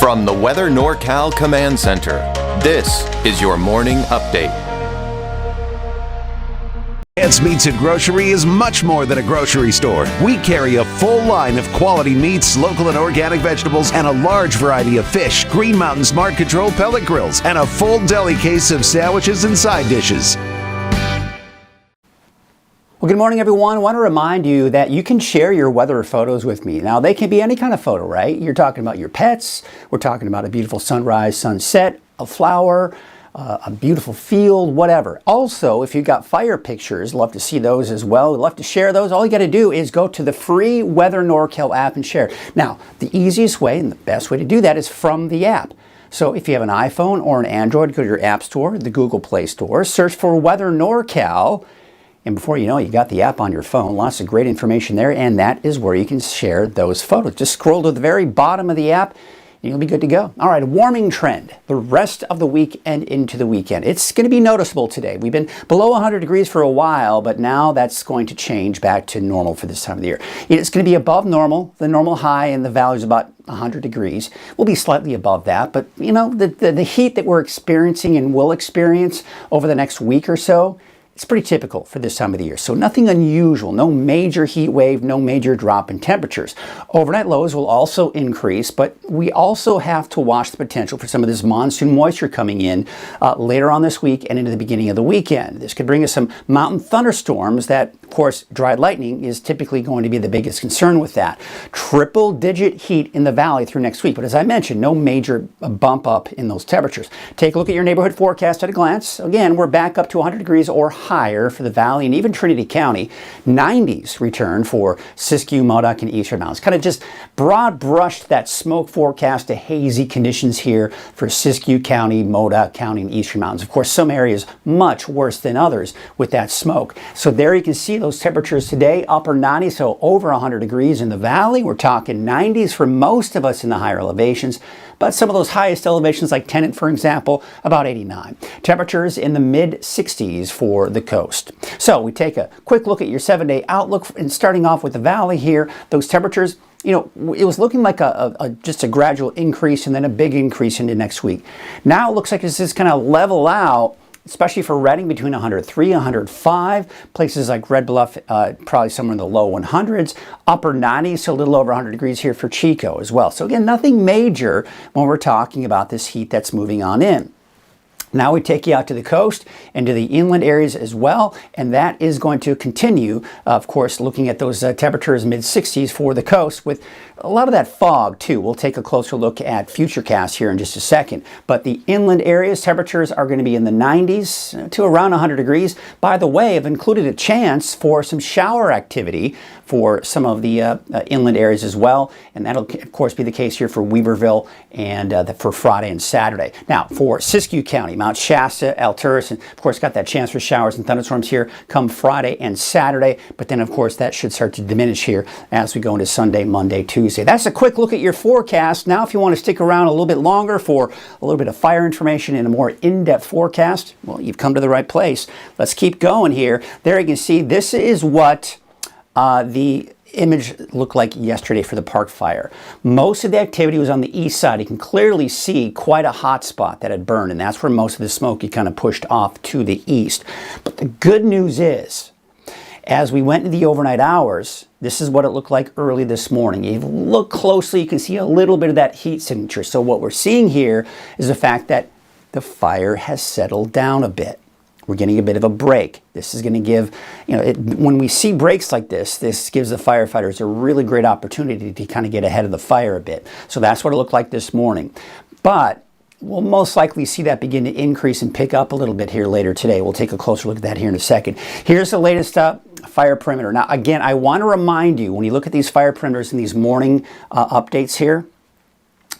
From the Weather NorCal Command Center, this is your morning update. Ants Meats and Grocery is much more than a grocery store. We carry a full line of quality meats, local and organic vegetables, and a large variety of fish, Green Mountain Smart Control pellet grills, and a full deli case of sandwiches and side dishes. Well, good morning, everyone. I want to remind you that you can share your weather photos with me. Now, they can be any kind of photo, right? You're talking about your pets. We're talking about a beautiful sunrise, sunset, a flower, a beautiful field, whatever. Also, if you've got fire pictures, love to see those as well. Love to share those. All you got to do is go to the free Weather NorCal app and share. Now, the easiest way and the best way to do that is from the app. So if you have an iPhone or an Android, go to your App Store, the Google Play Store, search for Weather NorCal. And before you know it, you got the app on your phone. Lots of great information there, and that is where you can share those photos. Just scroll to the very bottom of the app, and you'll be good to go. All right, a warming trend the rest of the week and into the weekend. It's going to be noticeable today. We've been below 100 degrees for a while, but now that's going to change back to normal for this time of the year. It's going to be above normal. The normal high in the valley is about 100 degrees. We'll be slightly above that, but you know, the heat that we're experiencing and will experience over the next week or so, it's pretty typical for this time of the year. So nothing unusual, no major heat wave, no major drop in temperatures. Overnight lows will also increase, but we also have to watch the potential for some of this monsoon moisture coming in later on this week and into the beginning of the weekend. This could bring us some mountain thunderstorms that, of course, dry lightning is typically going to be the biggest concern with that. Triple-digit heat in the valley through next week, but as I mentioned, no major bump up in those temperatures. Take a look at your neighborhood forecast at a glance. Again, we're back up to 100 degrees or higher for the valley and even Trinity County. 90s return for Siskiyou, Modoc, and Eastern Mountains. Kind of just broad brushed that smoke forecast to hazy conditions here for Siskiyou County, Modoc County, and Eastern Mountains. Of course, some areas much worse than others with that smoke. So there you can see those temperatures today, upper 90s, so over 100 degrees in the valley. We're talking 90s for most of us in the higher elevations, but some of those highest elevations like Tennant, for example, about 89. Temperatures in the mid-60s for the coast. So we take a quick look at your 7-day outlook and starting off with the valley here, those temperatures, you know, it was looking like just a gradual increase and then a big increase into next week. Now it looks like it's just kind of level out, especially for Redding between 103 and 105. Places like Red Bluff, probably somewhere in the low 100s. Upper 90s, so a little over 100 degrees here for Chico as well. So again, nothing major when we're talking about this heat that's moving on in. Now we take you out to the coast and to the inland areas as well, and that is going to continue, of course, looking at those temperatures mid-60s for the coast with a lot of that fog too. We'll take a closer look at Futurecast here in just a second. But the inland areas, temperatures are going to be in the 90s to around 100 degrees. By the way, I've included a chance for some shower activity for some of the inland areas as well, and that'll of course be the case here for Weaverville and for Friday and Saturday. Now for Siskiyou County, Mount Shasta, Alturas, and of course got that chance for showers and thunderstorms here come Friday and Saturday, but then of course that should start to diminish here as we go into Sunday, Monday, Tuesday. That's a quick look at your forecast. Now if you want to stick around a little bit longer for a little bit of fire information and a more in-depth forecast, well, you've come to the right place. Let's keep going here. There you can see this is what the image looked like yesterday for the park fire. Most of the activity was on the east side. You can clearly see quite a hot spot that had burned, and that's where most of the smoke had kind of pushed off to the east. But the good news is, as we went into the overnight hours, this is what it looked like early this morning. If you look closely, you can see a little bit of that heat signature. So what we're seeing here is the fact that the fire has settled down a bit. We're getting a bit of a break. This is going to give, you know, when we see breaks like this gives the firefighters a really great opportunity to kind of get ahead of the fire a bit. So that's what it looked like this morning. But we'll most likely see that begin to increase and pick up a little bit here later today. We'll take a closer look at that here in a second. Here's the latest fire perimeter. Now, again, I want to remind you, when you look at these fire perimeters and these morning updates here,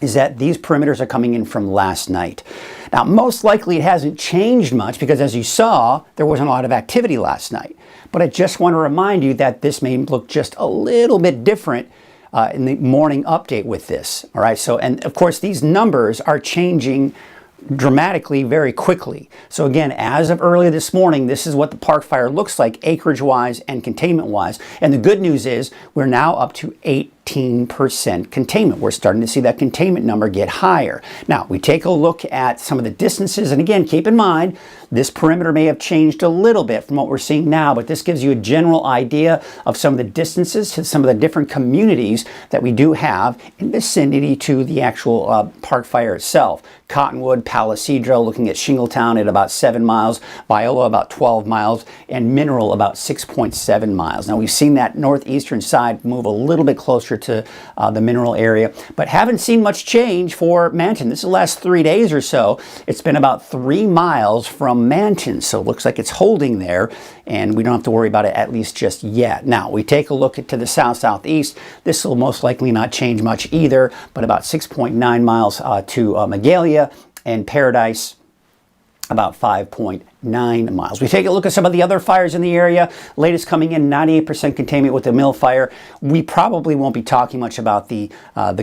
is that these perimeters are coming in from last night. Now, most likely it hasn't changed much because, as you saw, there wasn't a lot of activity last night. But I just want to remind you that this may look just a little bit different in the morning update with this. All right, so, and of course, these numbers are changing dramatically very quickly. So again, as of early this morning, this is what the park fire looks like acreage-wise and containment-wise. And the good news is we're now up to 8 15% containment. We're starting to see that containment number get higher. Now, we take a look at some of the distances, and again, keep in mind, this perimeter may have changed a little bit from what we're seeing now, but this gives you a general idea of some of the distances to some of the different communities that we do have in vicinity to the actual park fire itself. Cottonwood, Palisadro, looking at Shingletown at about 7 miles, Viola about 12 miles, and Mineral about 6.7 miles. Now, we've seen that northeastern side move a little bit closer to the Mineral area, but haven't seen much change for Manton. This is the last 3 days or so. It's been about 3 miles from Manton, so it looks like it's holding there, and we don't have to worry about it at least just yet. Now, we take a look to the south-southeast. This will most likely not change much either, but about 6.9 miles to Magalia, and Paradise about 5.9 miles. We take a look at some of the other fires in the area. Latest coming in, 98% containment with the Mill Fire. We probably won't be talking much about the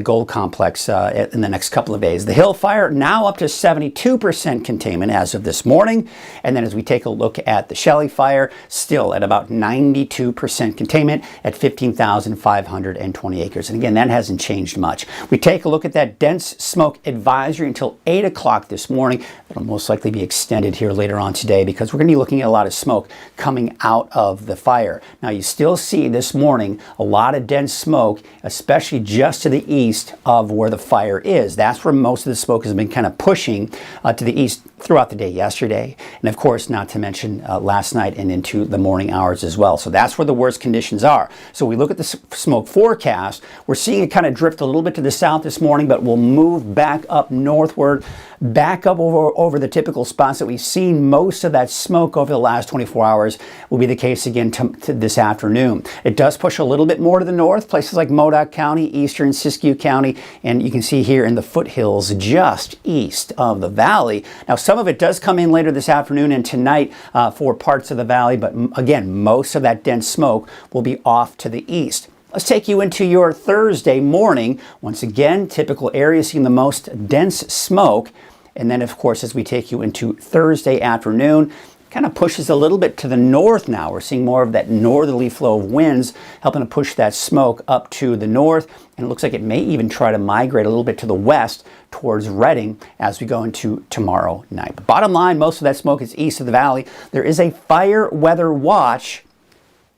Gold Complex in the next couple of days. The Hill Fire now up to 72% containment as of this morning. And then as we take a look at the Shelley Fire, still at about 92% containment at 15,520 acres. And again, that hasn't changed much. We take a look at that dense smoke advisory until 8 o'clock this morning. It'll most likely be extended here later on today because we're going to be looking at a lot of smoke coming out of the fire. Now, you still see this morning a lot of dense smoke, especially just to the east of where the fire is. That's where most of the smoke has been kind of pushing to the east throughout the day yesterday, and of course, not to mention last night and into the morning hours as well. So that's where the worst conditions are. So we look at the smoke forecast. We're seeing it kind of drift a little bit to the south this morning, but we'll move back up northward, back up over the typical spots that we've seen. Most of that smoke over the last 24 hours will be the case again to this afternoon. It does push a little bit more to the north, places like Modoc County, eastern Siskiyou County, and you can see here in the foothills just east of the valley. Now, some of it does come in later this afternoon and tonight for parts of the valley, but again, most of that dense smoke will be off to the east. Let's take you into your Thursday morning. Once again, typical areas seeing the most dense smoke. And then, of course, as we take you into Thursday afternoon, kind of pushes a little bit to the north now. We're seeing more of that northerly flow of winds helping to push that smoke up to the north. And it looks like it may even try to migrate a little bit to the west towards Redding as we go into tomorrow night. But bottom line, most of that smoke is east of the valley. There is a fire weather watch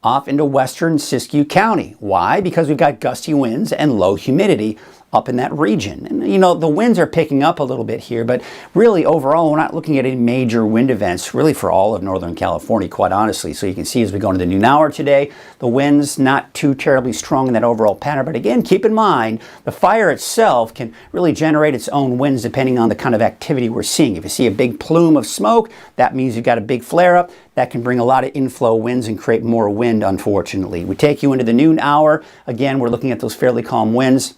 off into western Siskiyou County. Why? Because we've got gusty winds and low humidity up in that region. And you know, the winds are picking up a little bit here, but really overall, we're not looking at any major wind events really for all of Northern California, quite honestly. So you can see as we go into the noon hour today, the winds not too terribly strong in that overall pattern. But again, keep in mind, the fire itself can really generate its own winds depending on the kind of activity we're seeing. If you see a big plume of smoke, that means you've got a big flare up. That can bring a lot of inflow winds and create more wind, unfortunately. We take you into the noon hour. Again, we're looking at those fairly calm winds.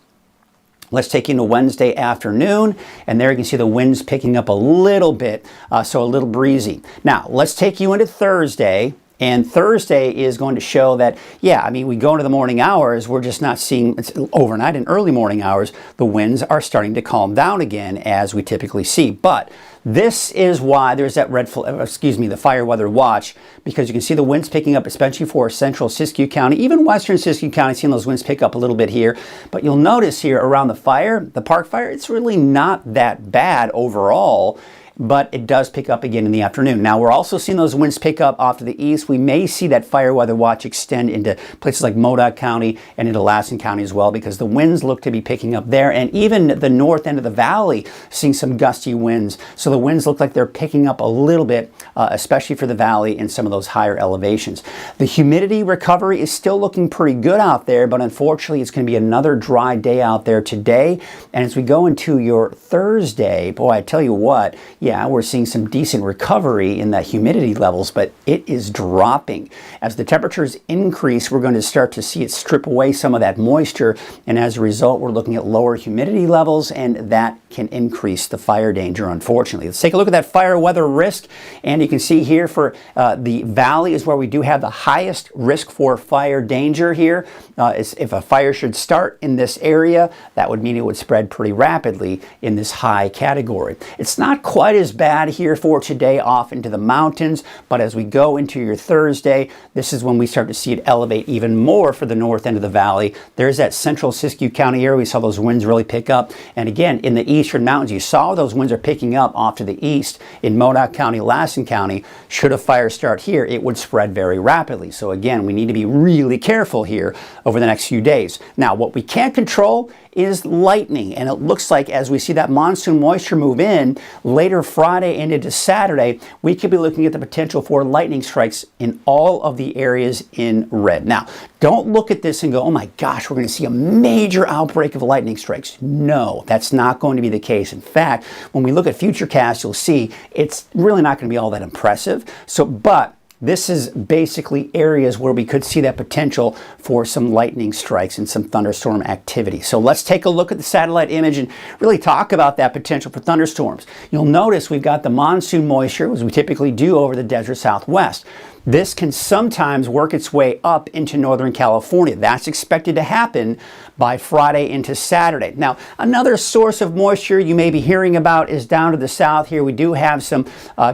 Let's take you into Wednesday afternoon, and there you can see the winds picking up a little bit, so a little breezy. Now, let's take you into Thursday. And Thursday is going to show that, yeah, I mean, we go into the morning hours, we're just not seeing, it's overnight and early morning hours, the winds are starting to calm down again as we typically see. But this is why there's that the fire weather watch, because you can see the winds picking up, especially for central Siskiyou County, even western Siskiyou County, seeing those winds pick up a little bit here. But you'll notice here around the fire, the park fire, it's really not that bad overall. But it does pick up again in the afternoon. Now, we're also seeing those winds pick up off to the east. We may see that fire weather watch extend into places like Modoc County and into Lassen County as well, because the winds look to be picking up there. And even the north end of the valley, seeing some gusty winds. So the winds look like they're picking up a little bit, especially for the valley and some of those higher elevations. The humidity recovery is still looking pretty good out there, but unfortunately, it's going to be another dry day out there today. And as we go into your Thursday, boy, I tell you what, yeah, we're seeing some decent recovery in the humidity levels, but it is dropping. As the temperatures increase, we're going to start to see it strip away some of that moisture, and as a result, we're looking at lower humidity levels, and that can increase the fire danger, unfortunately. Let's take a look at that fire weather risk, and you can see here for the valley is where we do have the highest risk for fire danger here. If a fire should start in this area, that would mean it would spread pretty rapidly in this high category. It's not quite quite as bad here for today off into the mountains, but as we go into your Thursday, this is when we start to see it elevate even more for the north end of the valley. There's that central Siskiyou County area. We saw those winds really pick up. And again, in the eastern mountains, you saw those winds are picking up off to the east in Modoc County, Lassen County. Should a fire start here, it would spread very rapidly. So again, we need to be really careful here over the next few days. Now, what we can't control is lightning, and it looks like as we see that monsoon moisture move in later Friday and into Saturday, we could be looking at the potential for lightning strikes in all of the areas in red. Now, don't look at this and go, oh my gosh, we're going to see a major outbreak of lightning strikes. No, that's not going to be the case. In fact, when we look at futurecasts, you'll see it's really not going to be all that impressive. But this is basically areas where we could see that potential for some lightning strikes and some thunderstorm activity. So let's take a look at the satellite image and really talk about that potential for thunderstorms. You'll notice we've got the monsoon moisture, as we typically do over the desert Southwest. This can sometimes work its way up into Northern California. That's expected to happen by Friday into Saturday. Now, another source of moisture you may be hearing about is down to the south here. We do have some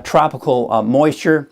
tropical moisture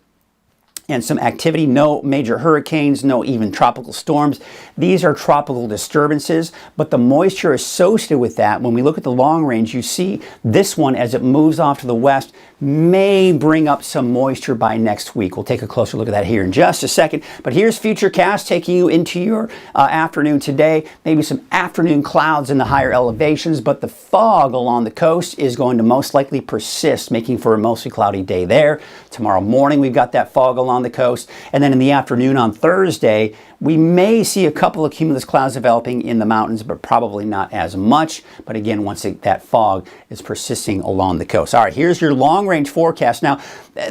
and some activity, no major hurricanes, no even tropical storms. These are tropical disturbances, but the moisture associated with that, when we look at the long range, you see this one as it moves off to the west may bring up some moisture by next week. We'll take a closer look at that here in just a second. But here's Futurecast taking you into your afternoon today. Maybe some afternoon clouds in the higher elevations, but the fog along the coast is going to most likely persist, making for a mostly cloudy day there. Tomorrow morning, we've got that fog along the coast. And then in the afternoon on Thursday, we may see a couple of cumulus clouds developing in the mountains, but probably not as much. But again, once that fog is persisting along the coast. All right, here's your long-range forecast. Now,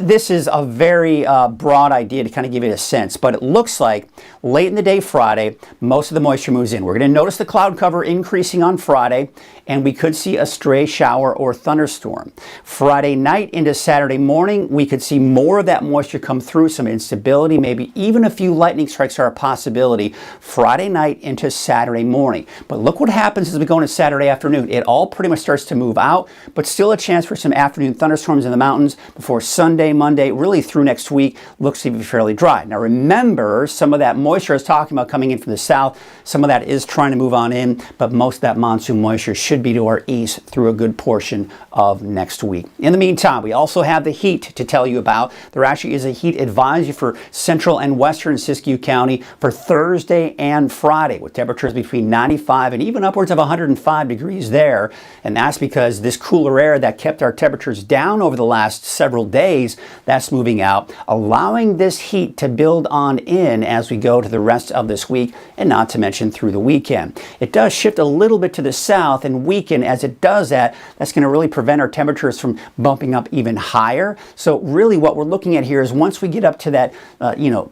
this is a very broad idea to kind of give you a sense, but it looks like late in the day Friday, most of the moisture moves in. We're going to notice the cloud cover increasing on Friday, and we could see a stray shower or thunderstorm. Friday night into Saturday morning, we could see more of that moisture come through, some instability, maybe even a few lightning strikes are a possibility Friday night into Saturday morning. But look what happens as we go into Saturday afternoon. It all pretty much starts to move out, but still a chance for some afternoon thunderstorms in the mountains before Sunday, Monday, really through next week, looks to be fairly dry. Now remember, some of that moisture I was talking about coming in from the south, some of that is trying to move on in, but most of that monsoon moisture should be to our east through a good portion of next week. In the meantime, we also have the heat to tell you about. There actually is a heat advisory for central and western Siskiyou County for Thursday and Friday, with temperatures between 95 and even upwards of 105 degrees there. And that's because this cooler air that kept our temperatures down over the last several days, that's moving out, allowing this heat to build on in as we go to the rest of this week, and not to mention through the weekend. It does shift a little bit to the south and weaken. As it does that, that's going to really prevent our temperatures from bumping up even higher. So really what we're looking at here is once we get up to that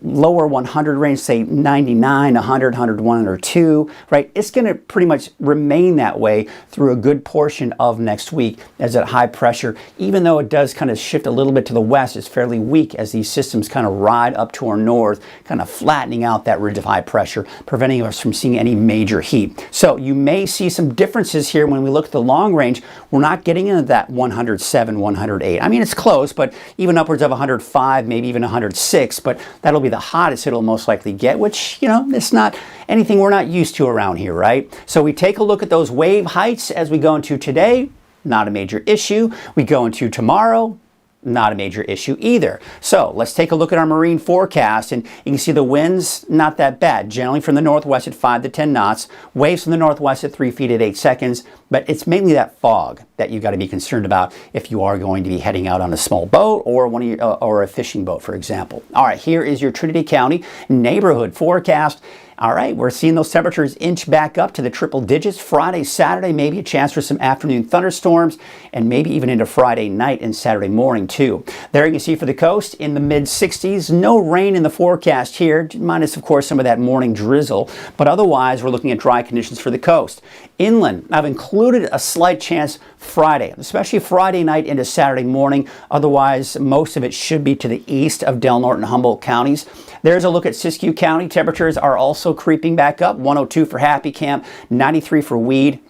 lower 100 range, say 99, 100, 101, 102, right, it's going to pretty much remain that way through a good portion of next week, as that high pressure, even though it does kind of shift a little bit to the west, is fairly weak as these systems kind of ride up to our north, kind of flattening out that ridge of high pressure, preventing us from seeing any major heat. So you may see some differences here when we look at the long range. We're not getting into that 107, 108. I mean, it's close, but even upwards of 105, maybe even 106, but that'll be the hottest it'll most likely get, which, it's not anything we're not used to around here, right? So we take a look at those wave heights as we go into today, not a major issue. We go into tomorrow, not a major issue either. So let's take a look at our marine forecast, and you can see the winds not that bad, generally from the northwest at 5 to 10 knots, waves from the northwest at 3 feet at 8 seconds, but it's mainly that fog that you've got to be concerned about if you are going to be heading out on a small boat or or a fishing boat, for example. All right, here is your Trinity County neighborhood forecast. All right, we're seeing those temperatures inch back up to the triple digits. Friday, Saturday, maybe a chance for some afternoon thunderstorms, and maybe even into Friday night and Saturday morning too. There you can see for the coast in the mid 60s. No rain in the forecast here, minus of course some of that morning drizzle, but otherwise we're looking at dry conditions for the coast. Inland, I've included a slight chance Friday, especially Friday night into Saturday morning. Otherwise, most of it should be to the east of Del Norte and Humboldt counties. There's a look at Siskiyou County. Temperatures are also creeping back up. 102 for Happy Camp, 93 for Weed.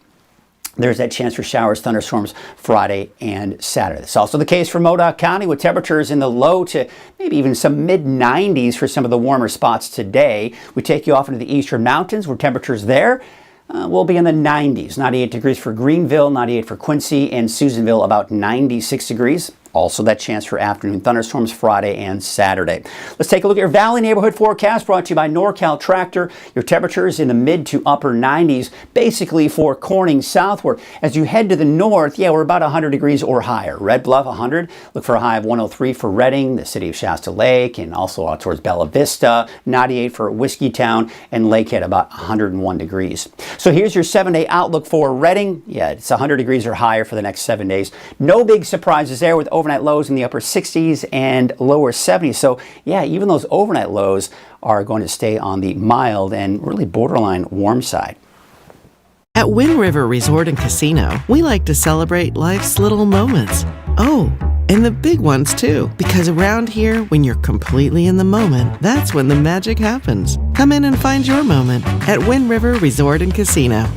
There's that chance for showers, thunderstorms Friday and Saturday. It's also the case for Modoc County with temperatures in the low to maybe even some mid-90s for some of the warmer spots today. We take you off into the eastern mountains where temperatures there will be in the 90s. 98 degrees for Greenville, 98 for Quincy, and Susanville about 96 degrees. Also that chance for afternoon thunderstorms Friday and Saturday. Let's take a look at your Valley neighborhood forecast brought to you by NorCal Tractor. Your temperatures in the mid to upper 90s, basically for Corning southward. As you head to the north, we're about 100 degrees or higher. Red Bluff 100, look for a high of 103 for Redding, the city of Shasta Lake, and also out towards Bella Vista. 98 for Whiskeytown, and Lakehead about 101 degrees. So here's your 7-day outlook for Redding. It's 100 degrees or higher for the next 7 days. No big surprises there with overnight lows in the upper 60s and lower 70s. So even those overnight lows are going to stay on the mild and really borderline warm side. At Wind River Resort and Casino, we like to celebrate life's little moments. Oh, and the big ones too. Because around here, when you're completely in the moment, that's when the magic happens. Come in and find your moment at Wind River Resort and Casino.